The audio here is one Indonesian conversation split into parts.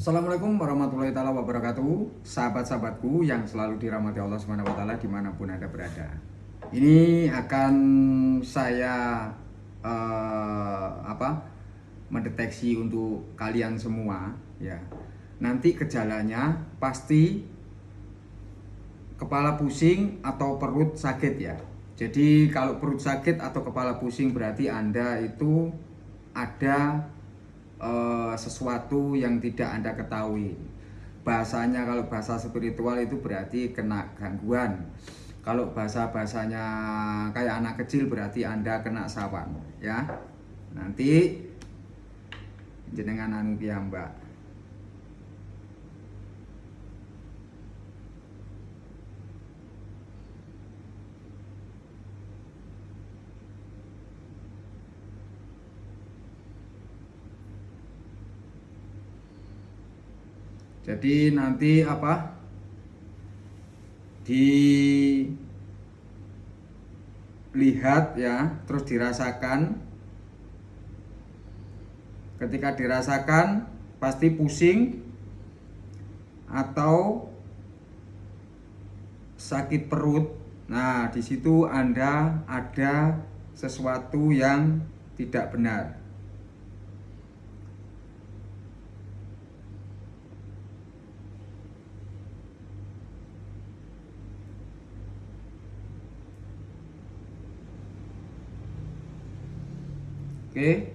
Assalamualaikum warahmatullahi taala wabarakatuh, sahabat-sahabatku yang selalu dirahmati Allah Subhanahu wa taala dimanapun Anda berada. Ini akan saya mendeteksi untuk kalian semua ya. Nanti gejalanya pasti kepala pusing atau perut sakit ya. Jadi kalau perut sakit atau kepala pusing berarti Anda itu ada sesuatu yang tidak Anda ketahui. Bahasanya kalau bahasa spiritual itu berarti kena gangguan. Kalau bahasanya kayak anak kecil berarti Anda kena sawan ya. Nanti jenengan anu piyambak. Jadi nanti dilihat ya, terus dirasakan. Ketika dirasakan pasti pusing atau sakit perut. Nah, di situ Anda ada sesuatu yang tidak benar. Oke.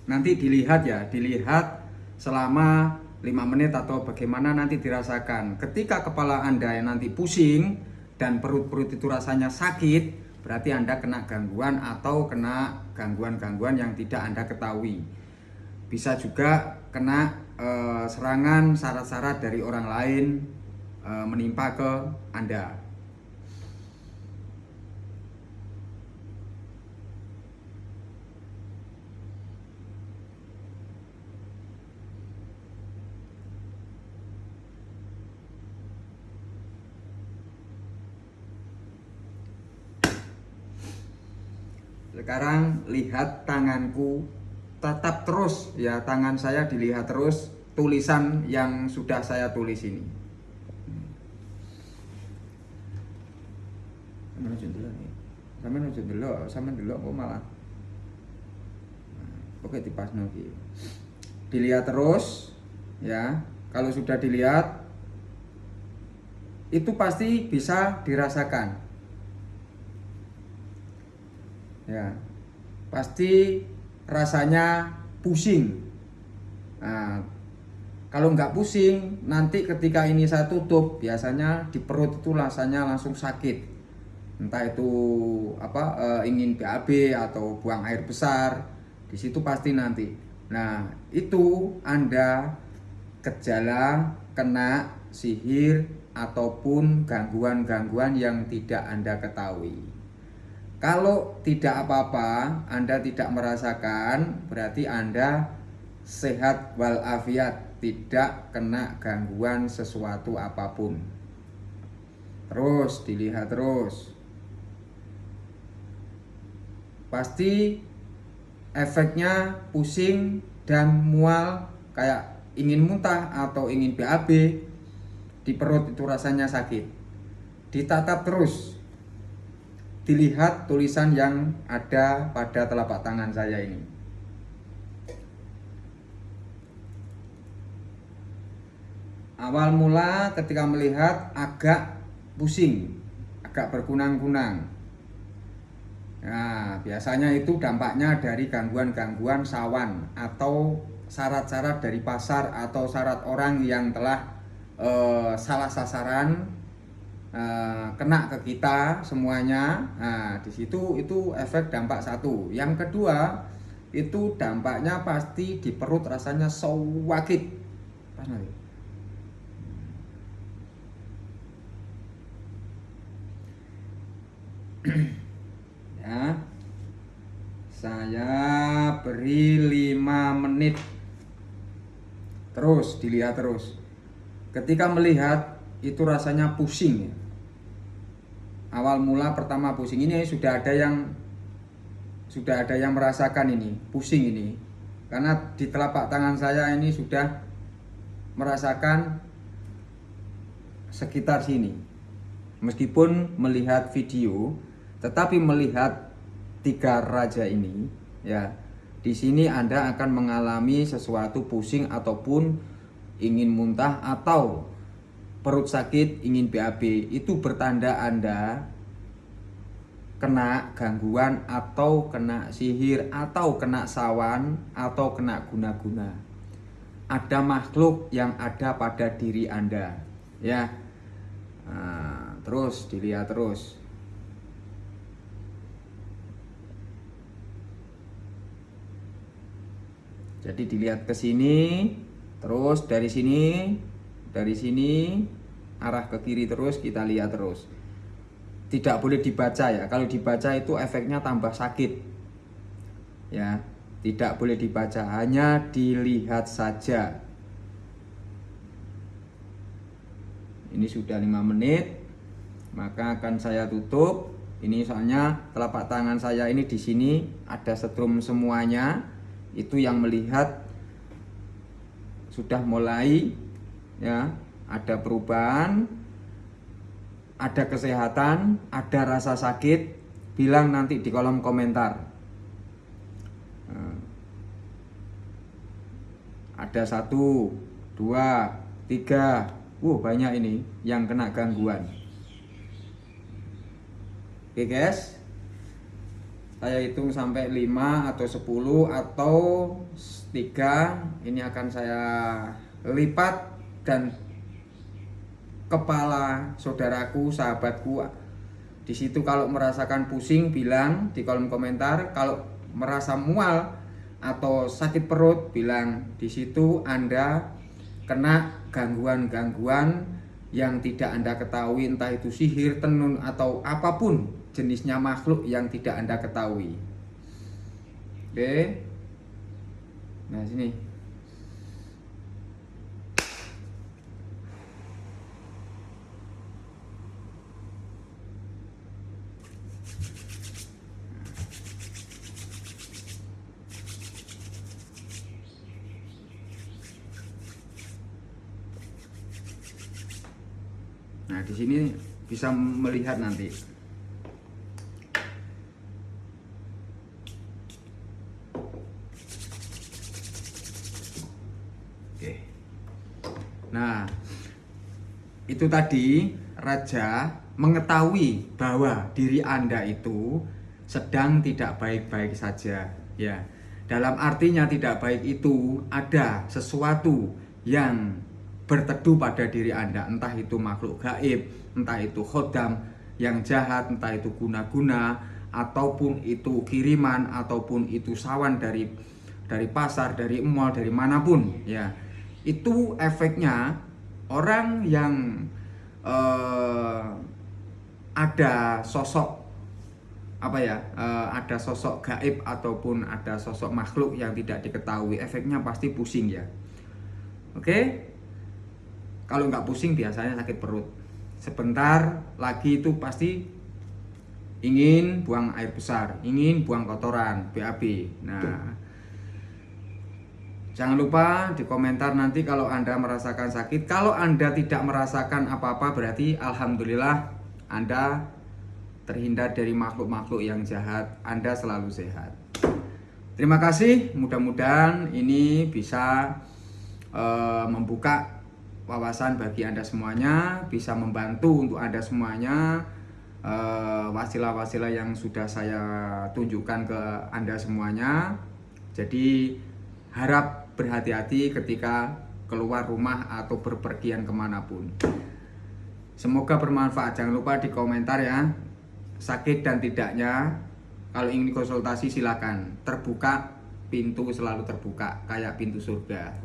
Nanti dilihat ya, dilihat selama 5 menit atau bagaimana nanti dirasakan. Ketika kepala Anda yang nanti pusing dan perut-perut itu rasanya sakit, berarti Anda kena gangguan atau kena gangguan-gangguan yang tidak Anda ketahui. Bisa juga kena serangan syarat-syarat dari orang lain menimpa ke Anda. Sekarang lihat tanganku, tetap terus ya, tangan saya dilihat terus tulisan yang sudah saya tulis ini. Sampeyan delok kok malah. Oke, dipasno iki. Dilihat terus ya. Kalau sudah dilihat itu pasti bisa dirasakan. Ya, pasti rasanya pusing. Nah, kalau nggak pusing, nanti ketika ini saya tutup, biasanya di perut itu rasanya langsung sakit. Entah itu ingin BAB atau buang air besar, di situ pasti nanti. Nah, itu Anda gejala kena sihir ataupun gangguan-gangguan yang tidak Anda ketahui. Kalau tidak apa-apa, Anda tidak merasakan, berarti Anda sehat walafiat, tidak kena gangguan sesuatu apapun. Terus dilihat terus. Pasti efeknya pusing dan mual, kayak ingin muntah atau ingin BAB, di perut itu rasanya sakit. Ditatap terus. Dilihat tulisan yang ada pada telapak tangan saya ini. Awal mula ketika melihat agak pusing, agak berkunang-kunang. Nah, biasanya itu dampaknya dari gangguan-gangguan sawan atau syarat-syarat dari pasar atau syarat orang yang telah salah sasaran, kena ke kita semuanya. Nah, di situ itu efek dampak satu. Yang kedua, itu dampaknya pasti di perut rasanya sakit. Pas nanti. Ya. Saya beri 5 menit Terus dilihat terus. Ketika melihat itu rasanya pusing ya. Awal mula pertama pusing ini sudah ada yang merasakan ini, pusing ini. Karena di telapak tangan saya ini sudah merasakan sekitar sini. Meskipun melihat video, tetapi melihat 3 raja ini ya, di sini Anda akan mengalami sesuatu pusing ataupun ingin muntah atau perut sakit, ingin BAB. Itu bertanda Anda kena gangguan atau kena sihir atau kena sawan atau kena guna-guna. Ada makhluk yang ada pada diri Anda ya. Nah, terus dilihat terus. Jadi dilihat ke sini, terus dari sini arah ke kiri terus kita lihat terus. Tidak boleh dibaca ya. Kalau dibaca itu efeknya tambah sakit. Ya, tidak boleh dibaca, hanya dilihat saja. Ini sudah 5 menit, maka akan saya tutup. Ini soalnya telapak tangan saya ini di sini ada setrum semuanya. Itu yang melihat sudah mulai ya, ada perubahan, ada kesehatan, ada rasa sakit, bilang nanti di kolom komentar. Ada 1, 2, 3. Banyak ini yang kena gangguan. Oke guys, saya hitung sampai 5 atau 10 atau 3. Ini akan saya lipat dan kepala saudaraku, sahabatku. Di situ kalau merasakan pusing bilang di kolom komentar. Kalau merasa mual atau sakit perut bilang di situ Anda kena gangguan-gangguan yang tidak Anda ketahui, entah itu sihir, tenun atau apapun jenisnya makhluk yang tidak Anda ketahui. Oke. Nah, sini. Nah, di sini bisa melihat nanti. Oke. Nah, itu tadi raja mengetahui bahwa diri Anda itu sedang tidak baik-baik saja, ya. Dalam artinya tidak baik itu ada sesuatu yang berteduh pada diri Anda, entah itu makhluk gaib, entah itu khodam yang jahat, entah itu guna-guna, ataupun itu kiriman, ataupun itu sawan dari pasar, dari mall, dari manapun ya. Itu efeknya orang yang ada sosok ada sosok gaib ataupun ada sosok makhluk yang tidak diketahui, efeknya pasti pusing ya. Oke? Kalau nggak pusing biasanya sakit perut. Sebentar lagi itu pasti ingin buang air besar, ingin buang kotoran, BAB. Nah, jangan lupa di komentar nanti kalau Anda merasakan sakit. Kalau Anda tidak merasakan apa-apa berarti alhamdulillah Anda terhindar dari makhluk-makhluk yang jahat. Anda selalu sehat. Terima kasih, mudah-mudahan ini bisa membuka wawasan bagi Anda semuanya, bisa membantu untuk Anda semuanya, wasilah-wasilah yang sudah saya tunjukkan ke Anda semuanya. Jadi harap berhati-hati ketika keluar rumah atau berpergian kemanapun. Semoga bermanfaat. Jangan lupa di komentar ya, sakit dan tidaknya. Kalau ingin konsultasi silakan, terbuka, pintu selalu terbuka kayak pintu surga.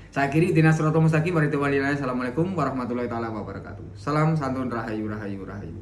Saya akhiri Dinas Roto Mustaqim. Assalamualaikum warahmatullahi wabarakatuh. Salam santun, rahayu rahayu rahayu.